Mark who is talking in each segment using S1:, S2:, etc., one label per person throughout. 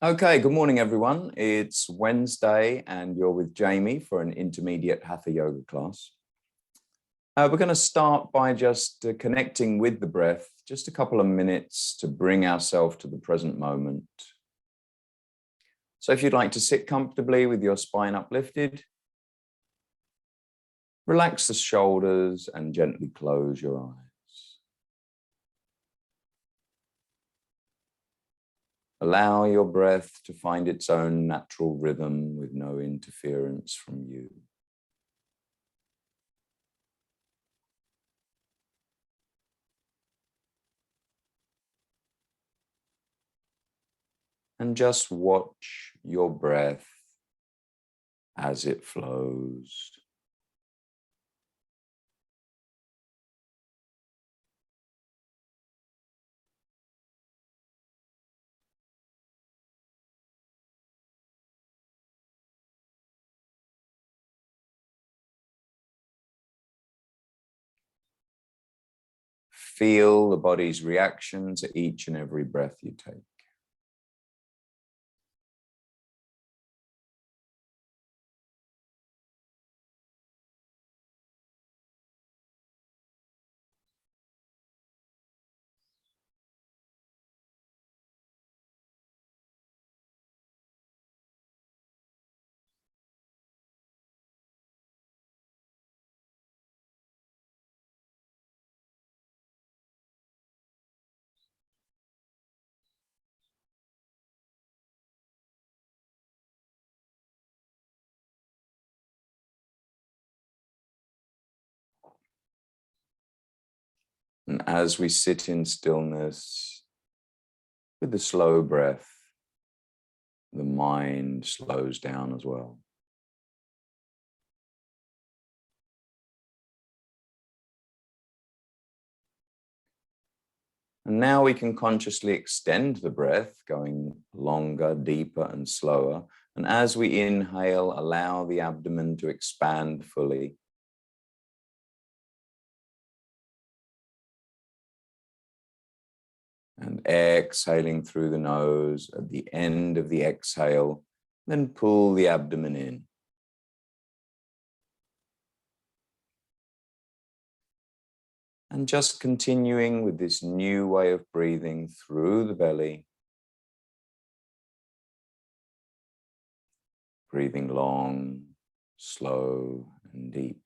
S1: Okay, good morning, everyone. It's Wednesday and you're with Jamie for an intermediate Hatha yoga class. We're going to start by just connecting with the breath, just a couple of minutes to bring ourselves to the present moment. So if you'd like to sit comfortably with your spine uplifted, relax the shoulders and gently close your eyes. Allow your breath to find its own natural rhythm with no interference from you. And just watch your breath as it flows. Feel the body's reaction to each and every breath you take. And as we sit in stillness with the slow breath, the mind slows down as well. And now we can consciously extend the breath, going longer, deeper, and slower. And as we inhale, allow the abdomen to expand fully. And exhaling through the nose at the end of the exhale, then pull the abdomen in. And just continuing with this new way of breathing through the belly. Breathing long, slow, and deep.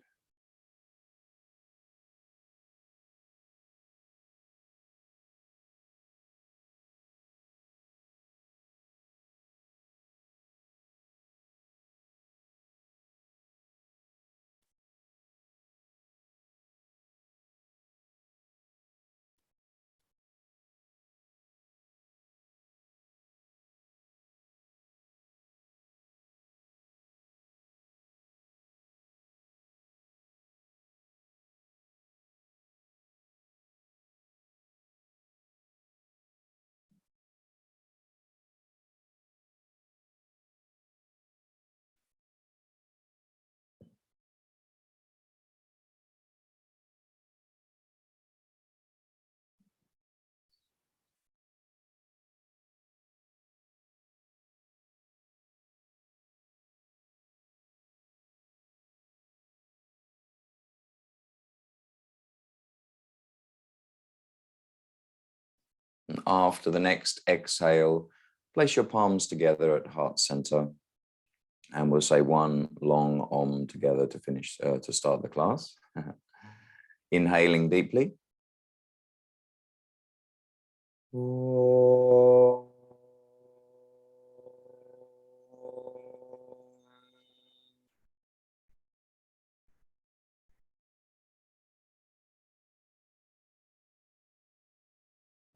S1: And after the next exhale, place your palms together at heart center. And we'll say one long Om together to finish, to start the class. Inhaling deeply.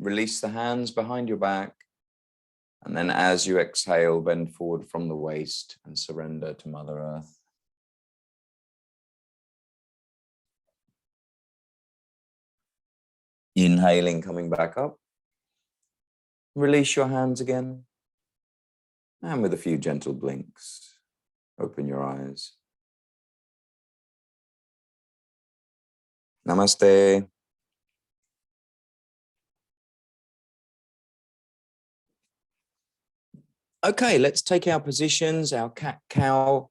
S1: Release the hands behind your back. And then as you exhale, bend forward from the waist and surrender to Mother Earth. Inhaling, coming back up. Release your hands again. And with a few gentle blinks, open your eyes. Namaste. Okay, let's take our positions, our cat-cow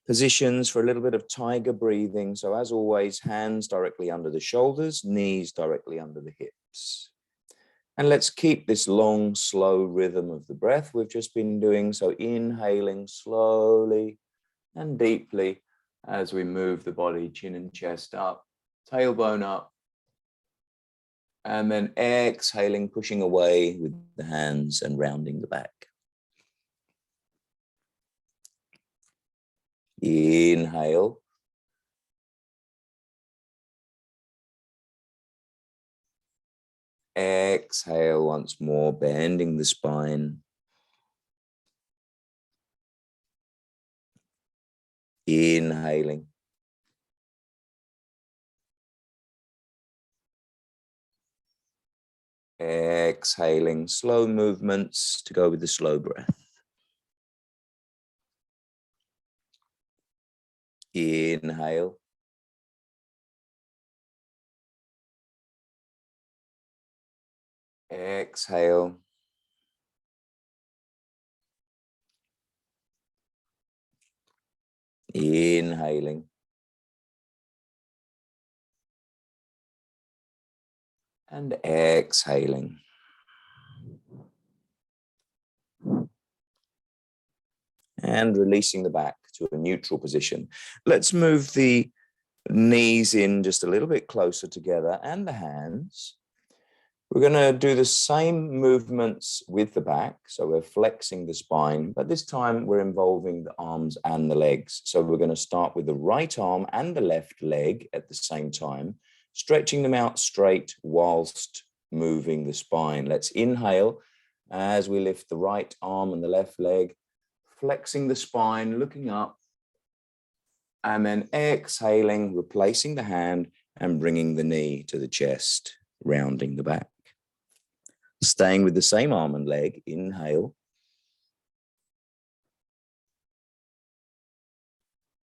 S1: positions for a little bit of tiger breathing. So as always, hands directly under the shoulders, knees directly under the hips. And let's keep this long, slow rhythm of the breath we've just been doing. So inhaling slowly and deeply as we move the body, chin and chest up, tailbone up. And then exhaling, pushing away with the hands and rounding the back. Inhale. Exhale once more, bending the spine. Inhaling. Exhaling, slow movements to go with the slow breath. Inhale. Exhale. Inhaling. And exhaling. And releasing the back to a neutral position. Let's move the knees in just a little bit closer together and the hands. We're going to do the same movements with the back. So we're flexing the spine, but this time we're involving the arms and the legs. So we're going to start with the right arm and the left leg at the same time, stretching them out straight whilst moving the spine. Let's inhale as we lift the right arm and the left leg, flexing the spine, looking up, and then exhaling, replacing the hand and bringing the knee to the chest, rounding the back. Staying with the same arm and leg, inhale.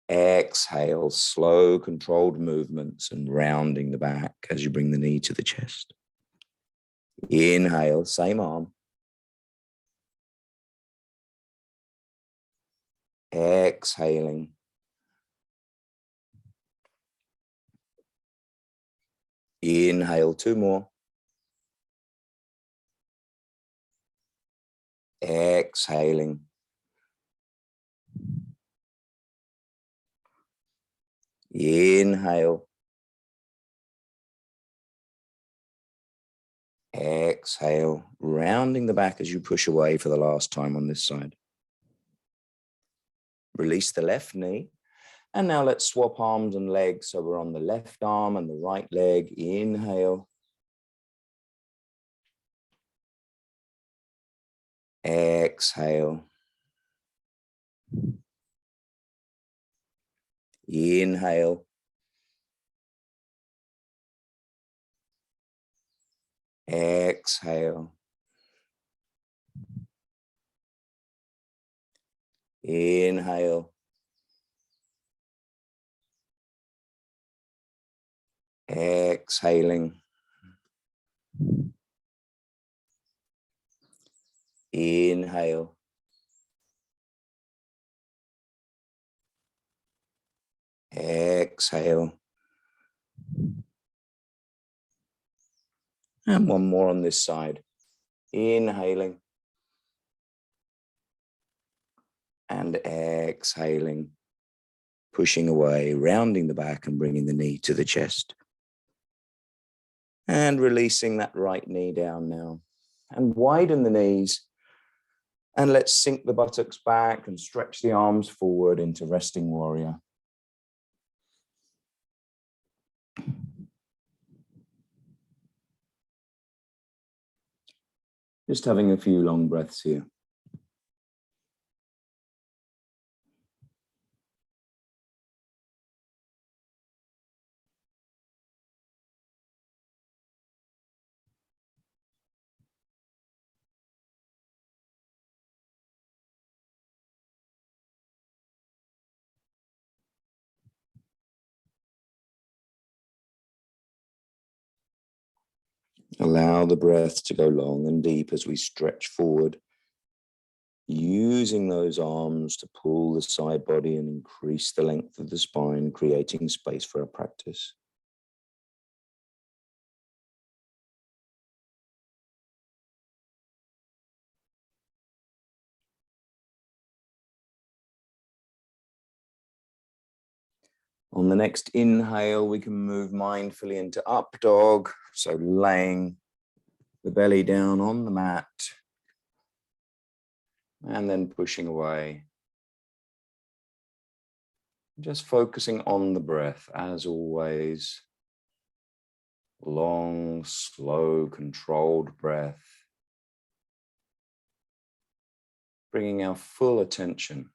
S1: Exhale, slow, controlled movements and rounding the back as you bring the knee to the chest. Inhale, same arm. Exhaling. Inhale, two more. Exhaling. Inhale. Exhale, rounding the back as you push away for the last time on this side. Release the left knee. And now let's swap arms and legs. So we're on the left arm and the right leg. Inhale. Exhale. Inhale. Exhale. Inhale. Exhaling. Inhale. Exhale. And one more on this side. Inhaling. And exhaling. Pushing away, rounding the back and bringing the knee to the chest. And releasing that right knee down now. And widen the knees. And let's sink the buttocks back and stretch the arms forward into resting warrior. Just having a few long breaths here. Allow the breath to go long and deep as we stretch forward using those arms to pull the side body and increase the length of the spine, creating space for our practice. On the next inhale, we can move mindfully into Updog, so laying the belly down on the mat and then pushing away. Just focusing on the breath, as always. Long, slow, controlled breath. Bringing our full attention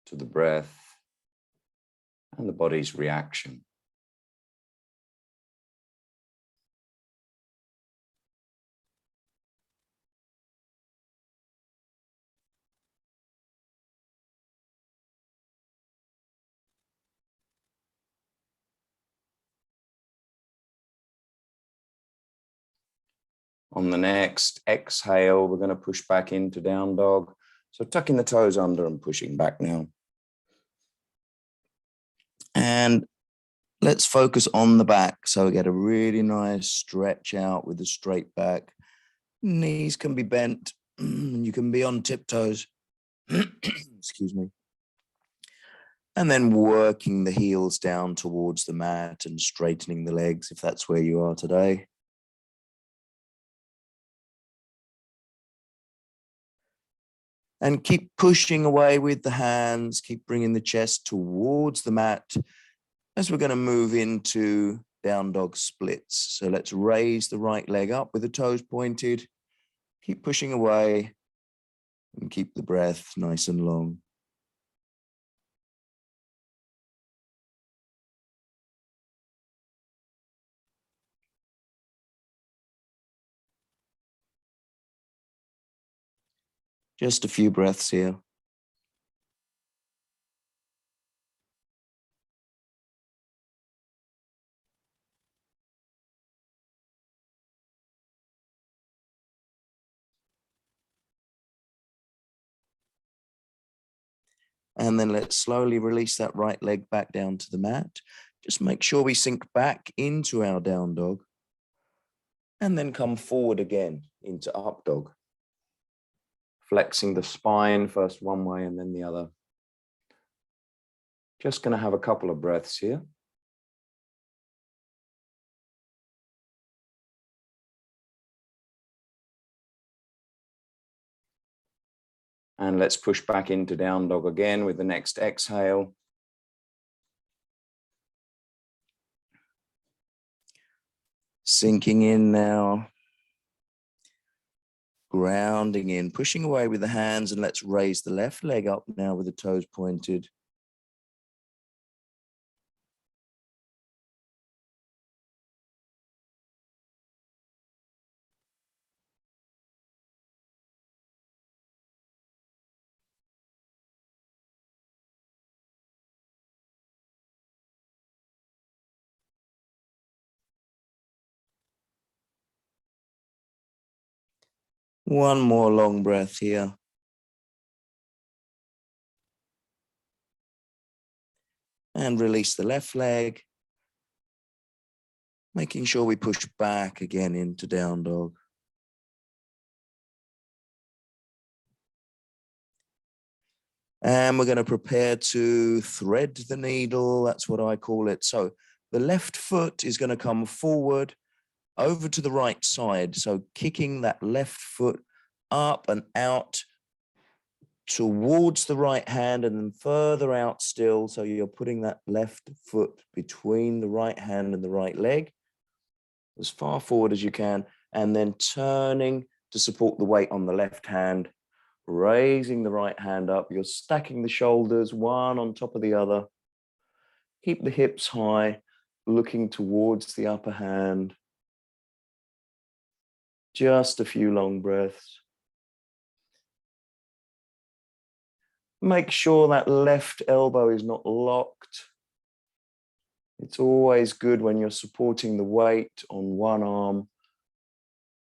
S1: to the breath and the body's reaction. On the next exhale, we're going to push back into down dog. So tucking the toes under and pushing back now. And let's focus on the back. So we get a really nice stretch out with the straight back. Knees can be bent and you can be on tiptoes. Excuse me. And then working the heels down towards the mat and straightening the legs if that's where you are today. And keep pushing away with the hands, keep bringing the chest towards the mat as we're going to move into down dog splits. So let's raise the right leg up with the toes pointed, keep pushing away and keep the breath nice and long. Just a few breaths here. And then let's slowly release that right leg back down to the mat. Just make sure we sink back into our down dog. And then come forward again into up dog. Flexing the spine first one way and then the other. Just going to have a couple of breaths here. And let's push back into down dog again with the next exhale. Sinking in now. Grounding in, pushing away with the hands, and let's raise the left leg up now with the toes pointed. One more long breath here. And release the left leg. Making sure we push back again into down dog. And we're going to prepare to thread the needle. That's what I call it. So the left foot is going to come forward over to the right side. So kicking that left foot up and out towards the right hand and then further out still. So you're putting that left foot between the right hand and the right leg as far forward as you can, and then turning to support the weight on the left hand, raising the right hand up. You're stacking the shoulders one on top of the other. Keep the hips high, looking towards the upper hand. Just a few long breaths. Make sure that left elbow is not locked. It's always good when you're supporting the weight on one arm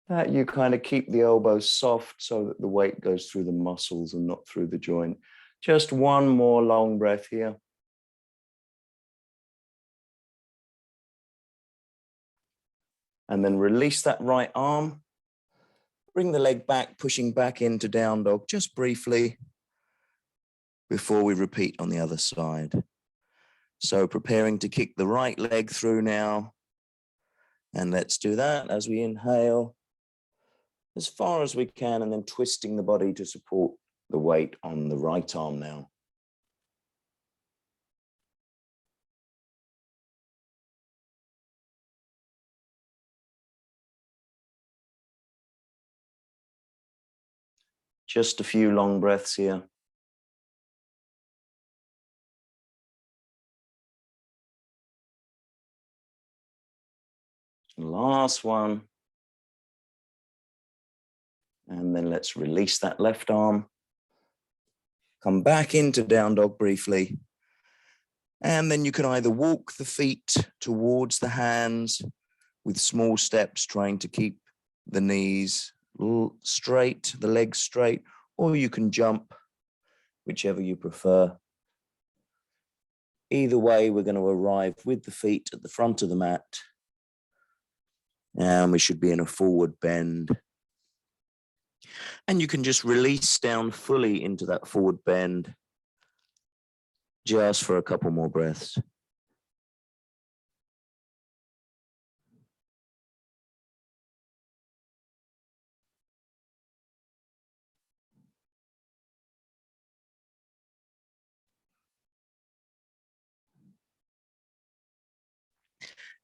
S1: that you kind of keep the elbows soft so that the weight goes through the muscles and not through the joint. Just one more long breath here. And then release that right arm. Bring the leg back, pushing back into down dog just briefly before we repeat on the other side. So preparing to kick the right leg through now. And let's do that as we inhale as far as we can, and then twisting the body to support the weight on the right arm now. Just a few long breaths here. Last one. And then let's release that left arm. Come back into down dog briefly. And then you can either walk the feet towards the hands with small steps, trying to keep the knees straight, the legs straight, or you can jump, whichever you prefer. Either way, we're going to arrive with the feet at the front of the mat. And we should be in a forward bend. And you can just release down fully into that forward bend, just for a couple more breaths.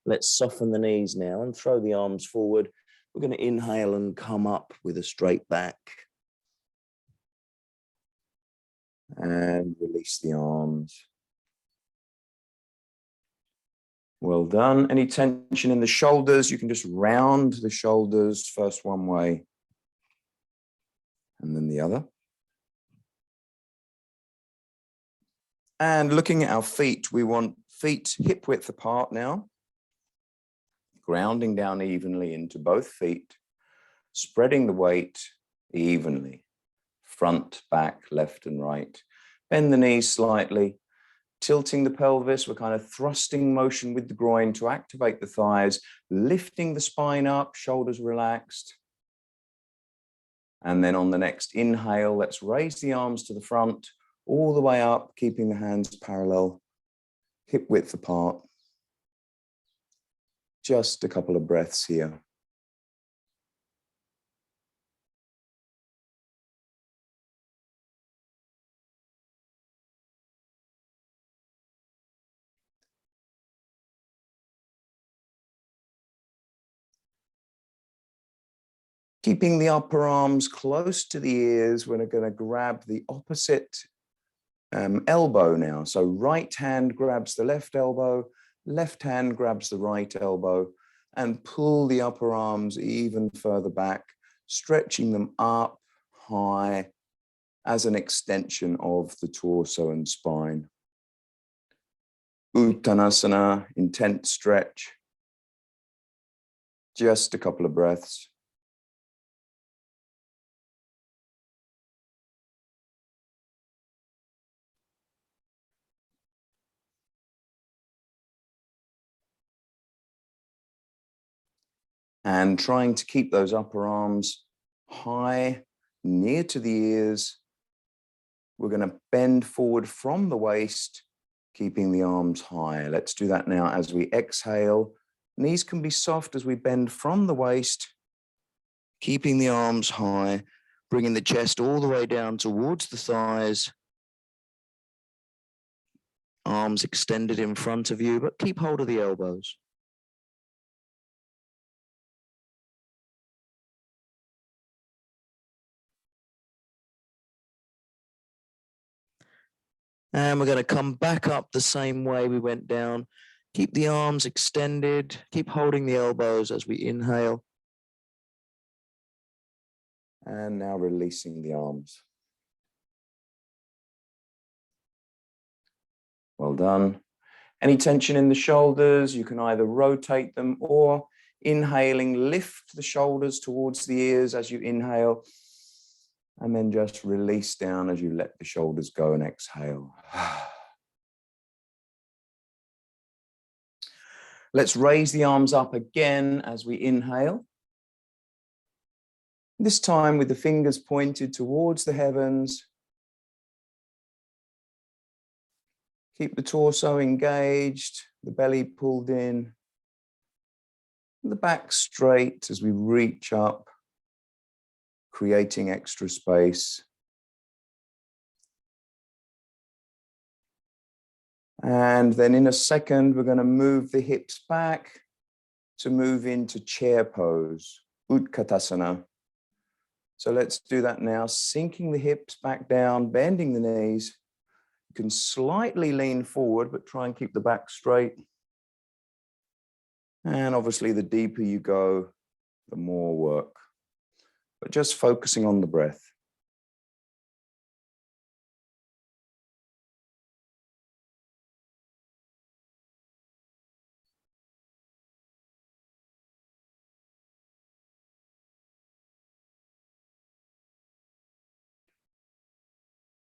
S1: Let's soften the knees now and throw the arms forward. We're going to inhale and come up with a straight back. And release the arms. Well done. Any tension in the shoulders, you can just round the shoulders, first one way and then the other. And looking at our feet, we want feet hip width apart now. Grounding down evenly into both feet, spreading the weight evenly, front, back, left and right. Bend the knees slightly, tilting the pelvis. We're kind of thrusting motion with the groin to activate the thighs, lifting the spine up, shoulders relaxed. And then on the next inhale, let's raise the arms to the front, all the way up, keeping the hands parallel, hip width apart. Just a couple of breaths here. Keeping the upper arms close to the ears, we're going to grab the opposite elbow now. So right hand grabs the left elbow, left hand grabs the right elbow, and pull the upper arms even further back, stretching them up high as an extension of the torso and spine. Uttanasana, intense stretch. Just a couple of breaths. And trying to keep those upper arms high, near to the ears. We're going to bend forward from the waist, keeping the arms high. Let's do that now as we exhale. Knees can be soft as we bend from the waist, keeping the arms high, bringing the chest all the way down towards the thighs. Arms extended in front of you, but keep hold of the elbows. And we're going to come back up the same way we went down. Keep the arms extended. Keep holding the elbows as we inhale. And now releasing the arms. Well done. Any tension in the shoulders, you can either rotate them, or Inhaling, lift the shoulders towards the ears as you inhale, and then just release down as you let the shoulders go and exhale. Let's raise the arms up again as we inhale. This time with the fingers pointed towards the heavens. Keep the torso engaged, the belly pulled in, the back straight as we reach up, creating extra space. And then in a second, we're going to move the hips back to move into chair pose, Utkatasana. So let's do that now, sinking the hips back down, bending the knees. You can slightly lean forward, but try and keep the back straight. And obviously, the deeper you go, the more work. But just focusing on the breath.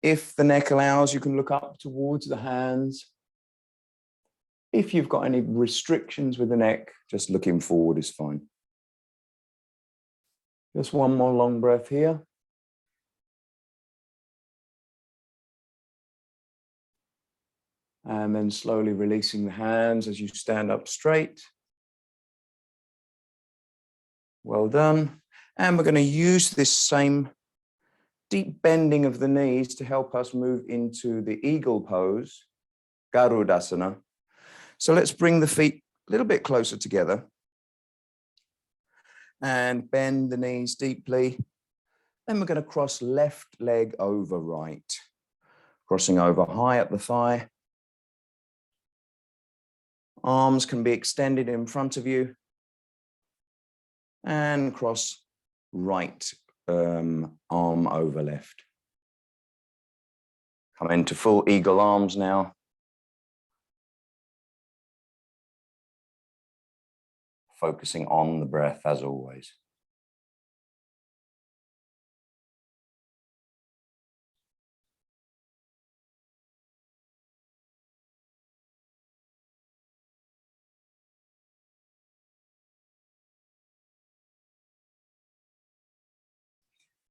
S1: If the neck allows, you can look up towards the hands. If you've got any restrictions with the neck, just looking forward is fine. Just one more long breath here. And then slowly releasing the hands as you stand up straight. Well done. And we're going to use this same deep bending of the knees to help us move into the eagle pose, Garudasana. So let's bring the feet a little bit closer together and bend the knees deeply. Then we're going to cross left leg over right, crossing over high at the thigh. Arms can be extended in front of you and cross right arm over left. Come into full eagle arms now. Focusing on the breath as always.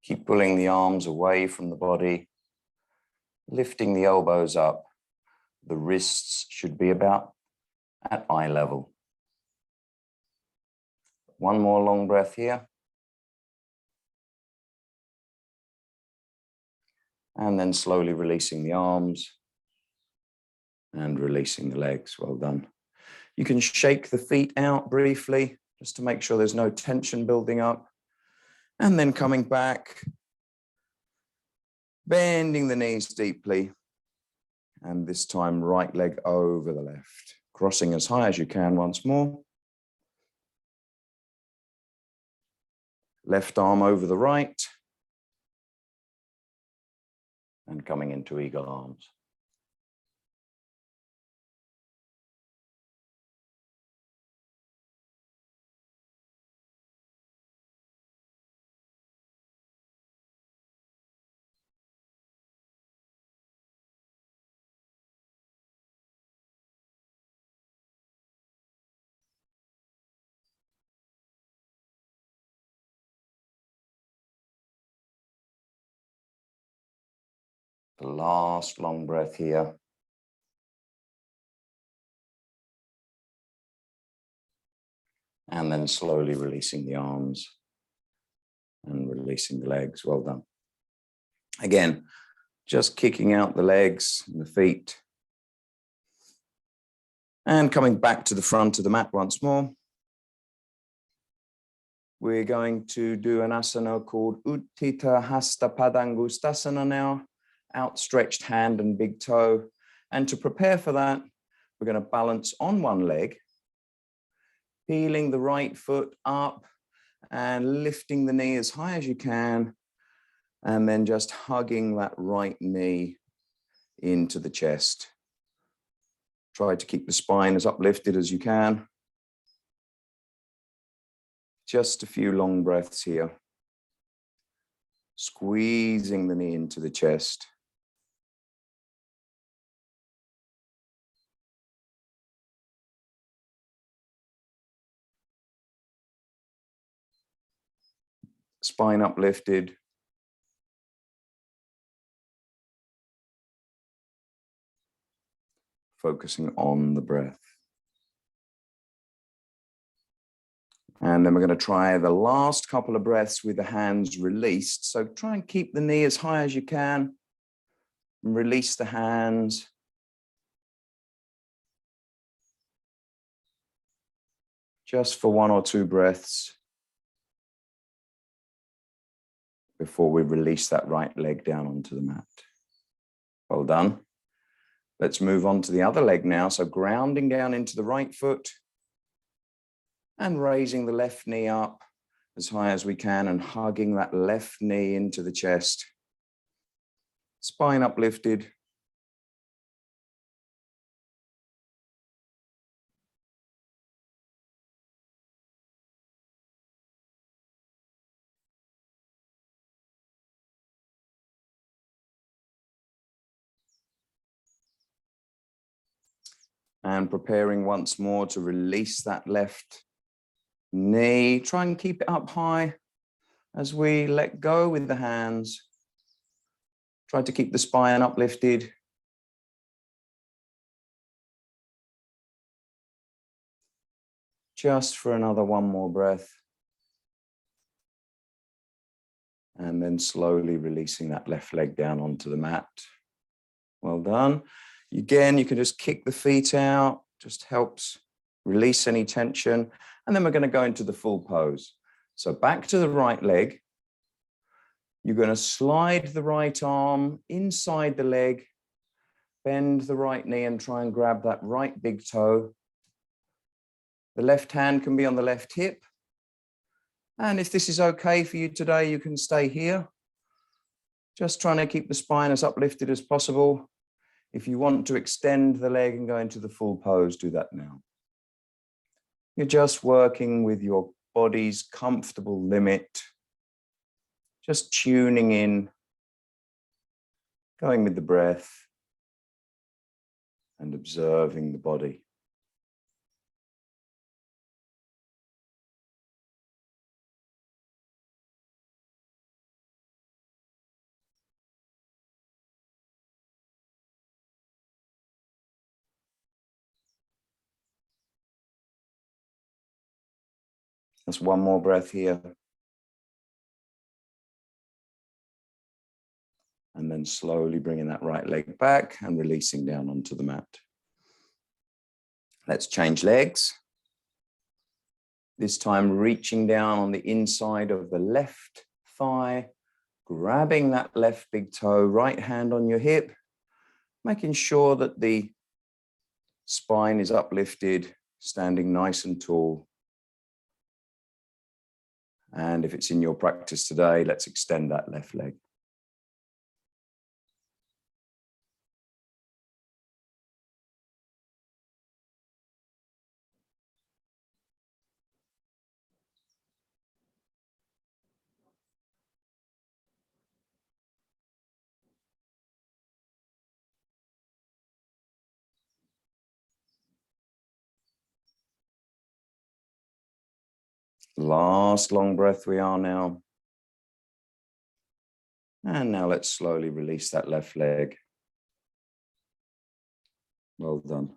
S1: Keep pulling the arms away from the body, lifting the elbows up. The wrists should be about at eye level. One more long breath here. And then slowly releasing the arms and releasing the legs. Well done. You can shake the feet out briefly just to make sure there's no tension building up. And then coming back, bending the knees deeply. And this time, right leg over the left, crossing as high as you can once more. Left arm over the right. And coming into eagle arms. The last long breath here. And then slowly releasing the arms and releasing the legs. Well done. Again, just kicking out the legs and the feet. And coming back to the front of the mat once more. We're going to do an asana called Uthitta, Hasta, Padangustasana now. Outstretched hand and big toe. And to prepare for that, we're going to balance on one leg, peeling the right foot up and lifting the knee as high as you can, and then just hugging that right knee into the chest. Try to keep the spine as uplifted as you can. Just a few long breaths here. Squeezing the knee into the chest. Spine uplifted. Focusing on the breath. And then we're going to try the last couple of breaths with the hands released. So try and keep the knee as high as you can. And release the hands. Just for 1 or 2 breaths before we release that right leg down onto the mat. Well done. Let's move on to the other leg now. So grounding down into the right foot and raising the left knee up as high as we can and hugging that left knee into the chest. Spine uplifted. And preparing once more to release that left knee. Try and keep it up high as we let go with the hands. Try to keep the spine uplifted. Just for another 1 more breath. And then slowly releasing that left leg down onto the mat. Well done. Again, you can just kick the feet out, just helps release any tension. And then we're going to go into the full pose. So back to the right leg. You're going to slide the right arm inside the leg, bend the right knee and try and grab that right big toe. The left hand can be on the left hip. And if this is okay for you today, you can stay here. Just trying to keep the spine as uplifted as possible. If you want to extend the leg and go into the full pose, do that now. You're just working with your body's comfortable limit. Just tuning in, going with the breath and observing the body. Just 1 more breath here. And then slowly bringing that right leg back and releasing down onto the mat. Let's change legs. This time reaching down on the inside of the left thigh, grabbing that left big toe, right hand on your hip, making sure that the spine is uplifted, standing nice and tall. And if it's in your practice today, let's extend that left leg. Last long breath we are now. And now let's slowly release that left leg. Well done.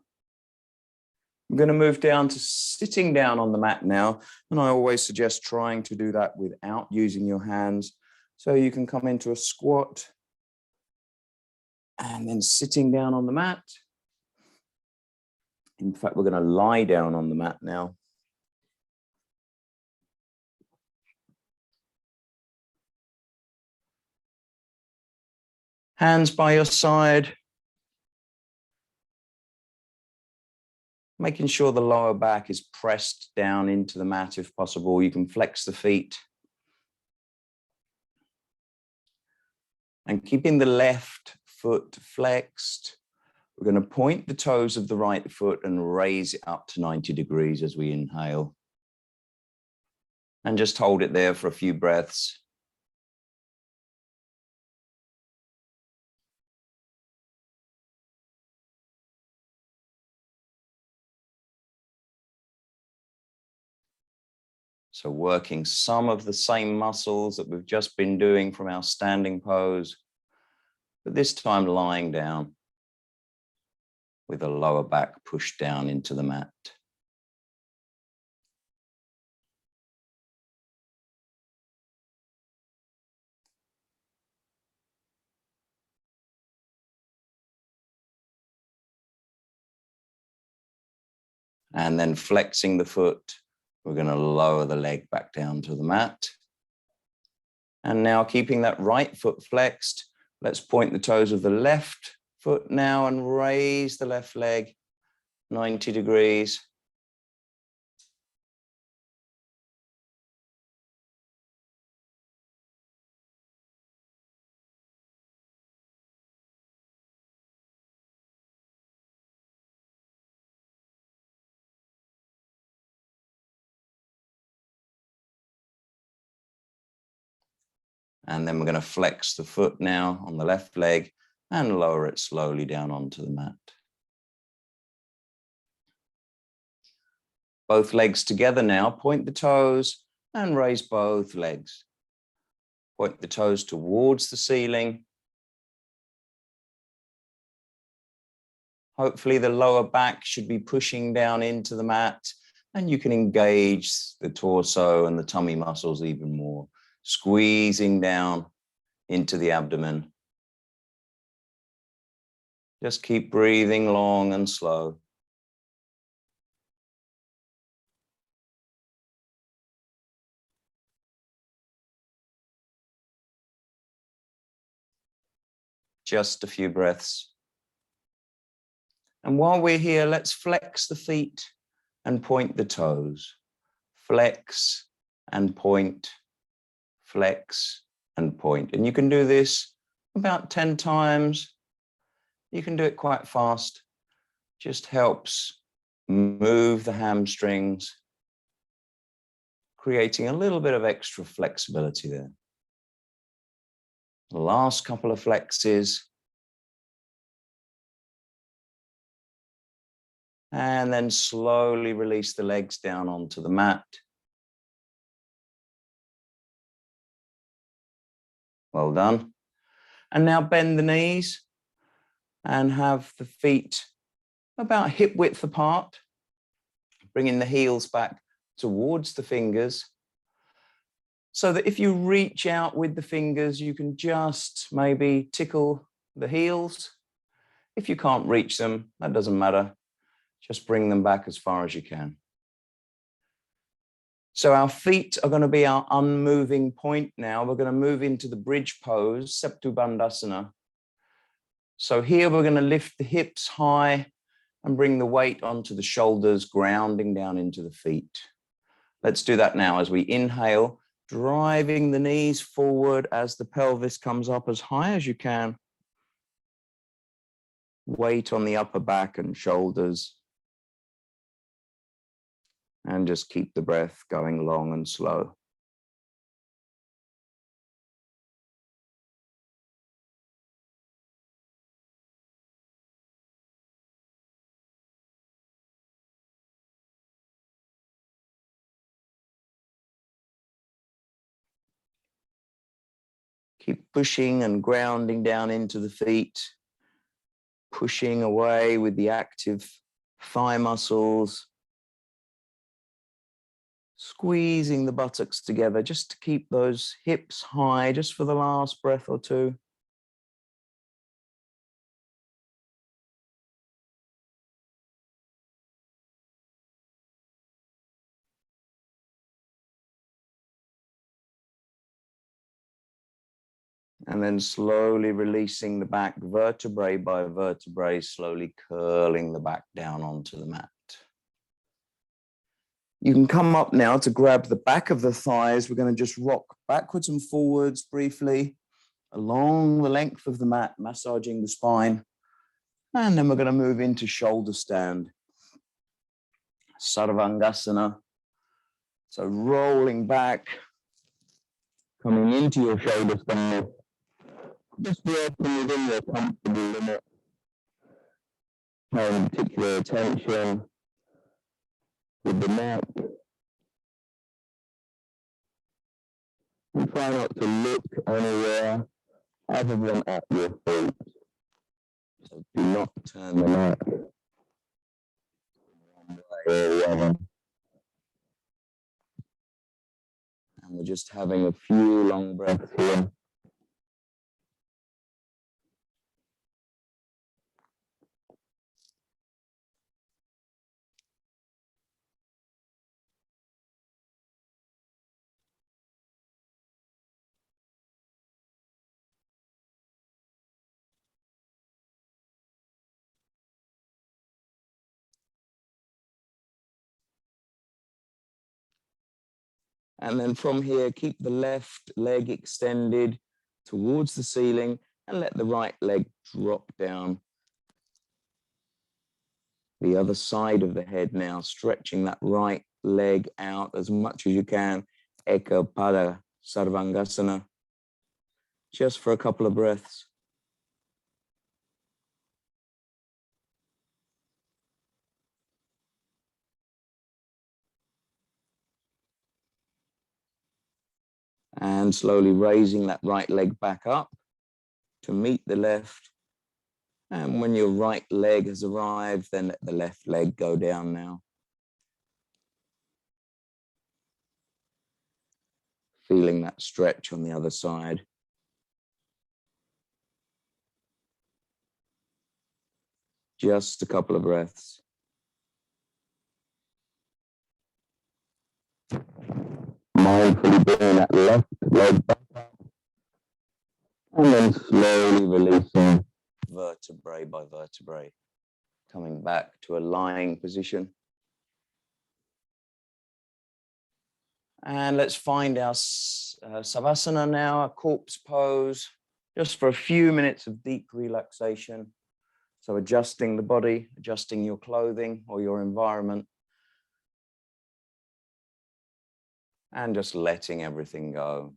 S1: I'm going to move down to sitting down on the mat now. And I always suggest trying to do that without using your hands. So you can come into a squat and then sitting down on the mat. In fact, we're going to lie down on the mat now. Hands by your side. Making sure the lower back is pressed down into the mat if possible. You can flex the feet. And keeping the left foot flexed, we're going to point the toes of the right foot and raise it up to 90 degrees as we inhale. And just hold it there for a few breaths. So working some of the same muscles that we've just been doing from our standing pose, but this time lying down with the lower back pushed down into the mat. And then flexing the foot, we're going to lower the leg back down to the mat. And now keeping that right foot flexed, let's point the toes of the left foot now and raise the left leg 90 degrees. And then we're going to flex the foot now on the left leg and lower it slowly down onto the mat. Both legs together now, point the toes and raise both legs. Point the toes towards the ceiling. Hopefully the lower back should be pushing down into the mat and you can engage the torso and the tummy muscles even more, squeezing down into the abdomen. Just keep breathing long and slow. Just a few breaths. And while we're here, let's flex the feet and point the toes. Flex and point, flex and point. And you can do this about 10 times. You can do it quite fast. Just helps move the hamstrings, creating a little bit of extra flexibility there. The last couple of flexes. And then slowly release the legs down onto the mat. Well done. And now bend the knees and have the feet about hip width apart. Bringing the heels back towards the fingers so that if you reach out with the fingers, you can just maybe tickle the heels. If you can't reach them, that doesn't matter. Just bring them back as far as you can. So our feet are going to be our unmoving point now. We're going to move into the bridge pose, Setubandasana. So here we're going to lift the hips high and bring the weight onto the shoulders, grounding down into the feet. Let's do that now as we inhale, driving the knees forward as the pelvis comes up as high as you can. Weight on the upper back and shoulders. And just keep the breath going long and slow. Keep pushing and grounding down into the feet, pushing away with the active thigh muscles, squeezing the buttocks together just to keep those hips high, just for the last breath or two. And then slowly releasing the back vertebrae by vertebrae, slowly curling the back down onto the mat. You can come up now to grab the back of the thighs. We're going to just rock backwards and forwards briefly along the length of the mat, massaging the spine. And then we're going to move into shoulder stand. Sarvangasana. So rolling back, coming into your shoulder span, just working within your comfortable limit, paying particular attention with the neck. And try not to look anywhere other than at your feet. So do not turn the neck one way or the other. And we're just having a few long breaths here. And then from here, keep the left leg extended towards the ceiling and let the right leg drop down. The other side of the head now, stretching that right leg out as much as you can. Eka Pada Sarvangasana. Just for a couple of breaths. And slowly raising that right leg back up to meet the left. And when your right leg has arrived, then let the left leg go down now. Feeling that stretch on the other side. Just a couple of breaths. Mindfully bringing that left leg back up. And then slowly releasing vertebrae by vertebrae. Coming back to a lying position. And let's find our Savasana now, a corpse pose, just for a few minutes of deep relaxation. So adjusting the body, adjusting your clothing or your environment. And just letting everything go.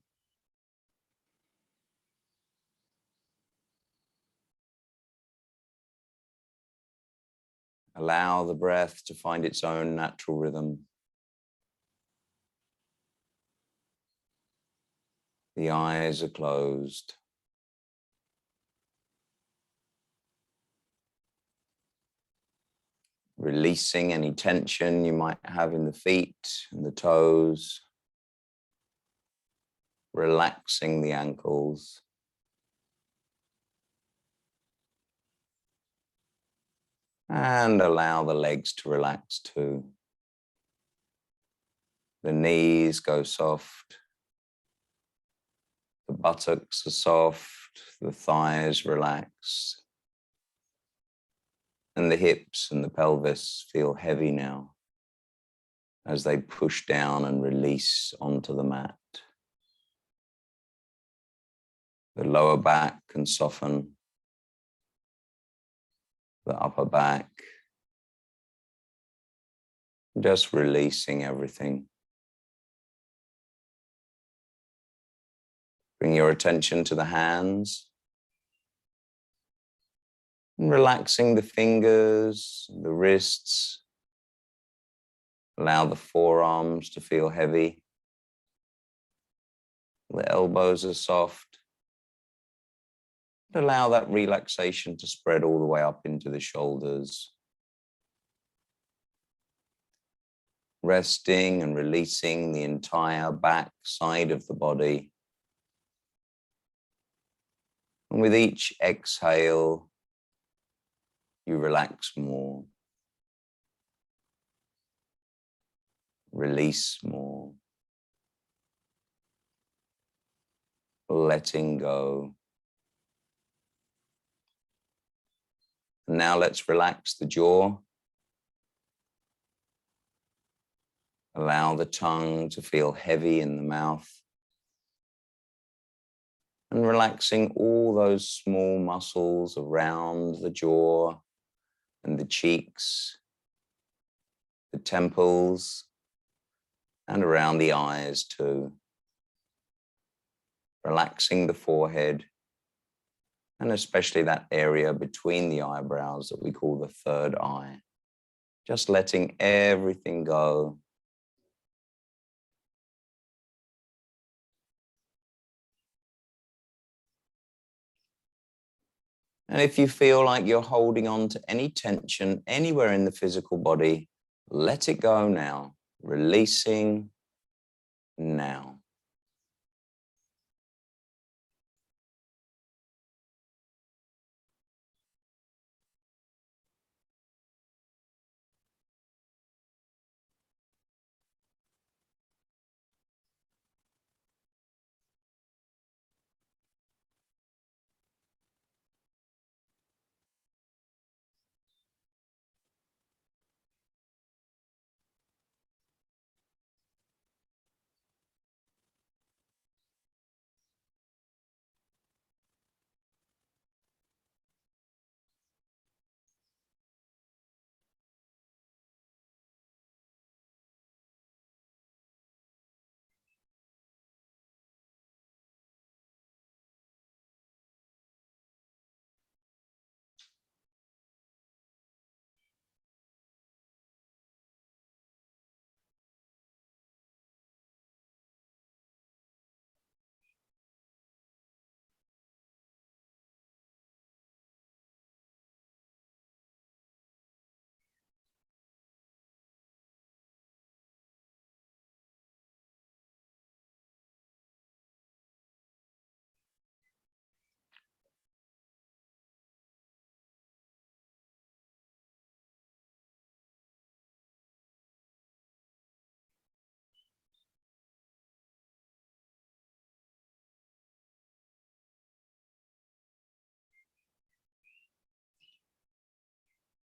S1: Allow the breath to find its own natural rhythm. The eyes are closed. Releasing any tension you might have in the feet and the toes. Relaxing the ankles. And allow the legs to relax too. The knees go soft. The buttocks are soft. The thighs relax. And the hips and the pelvis feel heavy now as they push down and release onto the mat. The lower back can soften. The upper back. Just releasing everything. Bring your attention to the hands. And relaxing the fingers, the wrists. Allow the forearms to feel heavy. The elbows are soft. Allow that relaxation to spread all the way up into the shoulders. Resting and releasing the entire back side of the body. And with each exhale, you relax more. Release more. Letting go. Now let's relax the jaw. Allow the tongue to feel heavy in the mouth. And relaxing all those small muscles around the jaw and the cheeks, the temples, and around the eyes too. Relaxing the forehead, and especially that area between the eyebrows that we call the third eye. Just letting everything go. And if you feel like you're holding on to any tension anywhere in the physical body, let it go now, releasing now.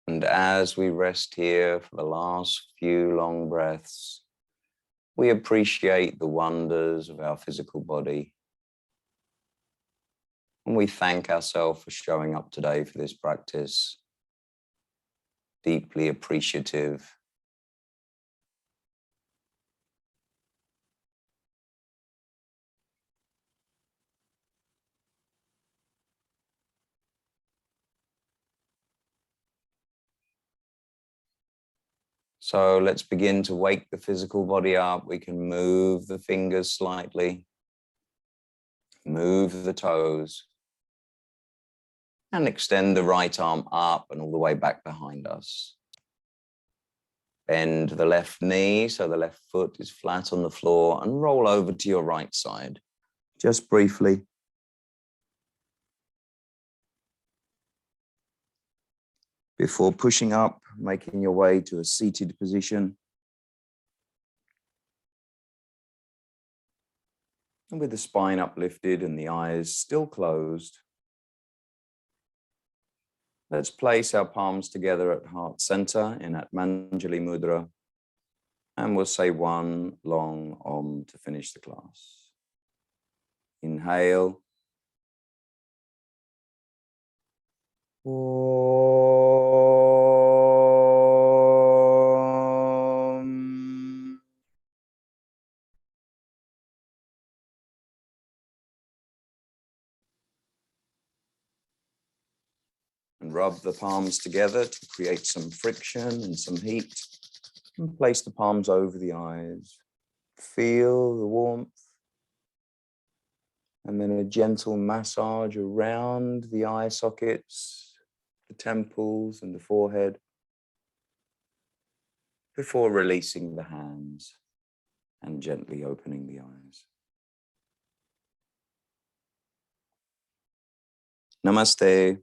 S1: And as we rest here for the last few long breaths, we appreciate the wonders of our physical body. And we thank ourselves for showing up today for this practice. Deeply appreciative. So let's begin to wake the physical body up. We can move the fingers slightly, move the toes, and extend the right arm up and all the way back behind us. Bend the left knee so the left foot is flat on the floor and roll over to your right side. Just briefly. Before pushing up, making your way to a seated position. And with the spine uplifted and the eyes still closed, let's place our palms together at heart center in Atmanjali Mudra. And we'll say one long Om to finish the class. Inhale. And rub the palms together to create some friction and some heat. And place the palms over the eyes. Feel the warmth. And then a gentle massage around the eye sockets, the temples and the forehead, before releasing the hands and gently opening the eyes. Namaste.